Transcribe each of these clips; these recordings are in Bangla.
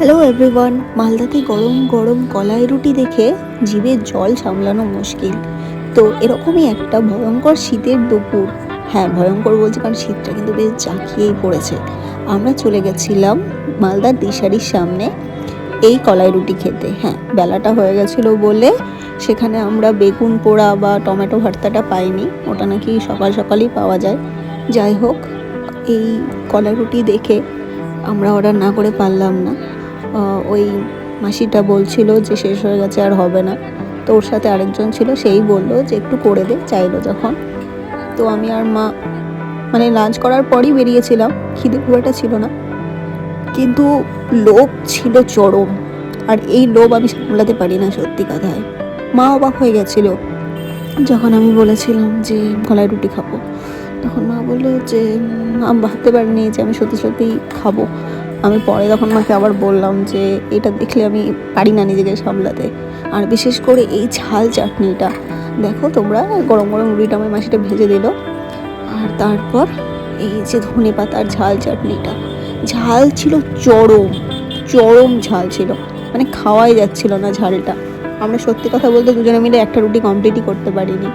হ্যালো এভরিওয়ান, মালদাতে গরম গরম কলাই রুটি দেখে জিভে জল সামলানো মুশকিল। তো এরকমই একটা ভয়ঙ্কর শীতের দুপুর, হ্যাঁ ভয়ঙ্কর বলছি কারণ শীতটা কিন্তু বেশ জাঁকিয়েই পড়েছে। আমরা চলে গেছিলাম মালদার দিশারির সামনে এই কলাই রুটি খেতে। হ্যাঁ, বেলাটা হয়ে গেছিলো বলে সেখানে আমরা বেগুন পোড়া বা টমেটো ভর্তাটা পাইনি, ওটা নাকি সকাল সকালই পাওয়া যায়। যাই হোক, এই কলাই রুটি দেখে আমরা অর্ডার না করে পারলাম না। ওই মাসিটা বলছিল যে শেষ হয়ে গেছে আর হবে না, তো ওর সাথে আরেকজন ছিল, সেই বললো যে একটু করে দে, চাইলো যখন। তো আমি আর মা মানে লাঞ্চ করার পরই বেরিয়েছিলাম, খিদে খুব একটা ছিল না, কিন্তু লোভ ছিল চরম। আর এই লোভ আমি সামলাতে পারি না সত্যি কথায়। মা অবাক হয়ে গেছিল যখন আমি বলেছিলাম যে কলাই রুটি খাবো। তখন মা বললো যে আমি ভাবতে পারিনি যে আমি সত্যি সত্যিই খাবো। আমি পরে তখন মাকে আবার বললাম যে এটা দেখলে আমি পারি না নিজেকে সামলাতে। আর বিশেষ করে এই ঝাল চাটনিটা দেখো তোমরা, গরম গরম রুটিটা আমার মাসিটা ভেজে দিল, আর তারপর এই যে ধনে পাতার ঝাল চাটনিটা, ঝাল ছিল চরম চরম ঝাল ছিল, মানে খাওয়াই যাচ্ছিল না ঝালটা। আমরা সত্যি কথা বলতে দুজনে মিলে একটা রুটি কমপ্লিটই করতে পারিনি।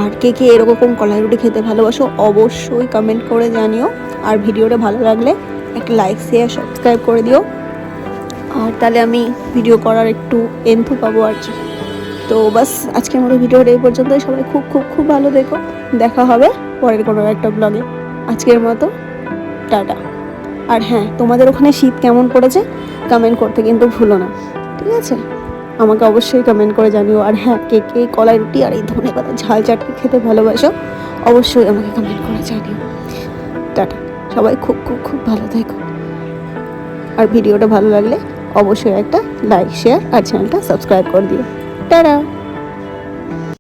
আর কে কে এরকম কলাই রুটি খেতে ভালোবাসো অবশ্যই কমেন্ট করে জানিও। আর ভিডিওটা ভালো লাগলে একটা লাইক শেয়ার সাবস্ক্রাইব করে দিও, আর তাহলে আমি ভিডিও করার একটু এন্থু পাবো আর কি। তো বাস আজকের মতো ভিডিওটা এই পর্যন্তই। সবাই খুব খুব খুব ভালো দেখো, দেখা হবে পরের কোনো একটা ব্লগে। আজকের মতো টাটা। আর হ্যাঁ, তোমাদের ওখানে শীত কেমন পড়েছে কমেন্ট করতে কিন্তু ভুলো না, ঠিক আছে? আমাকে অবশ্যই কমেন্ট করে জানিও। আর হ্যাঁ, কে কে কলাই রুটি আর এই ধনে পাতা ঝাল চাটনি খেতে ভালোবাসো অবশ্যই আমাকে কমেন্ট করে জানিও। টাটা, সবাই খুব খুব খুব ভালো থেকো। আর ভিডিওটা ভালো লাগলে অবশ্যই একটা লাইক শেয়ার আর চ্যানেলটা সাবস্ক্রাইব করে দিও। টাটা।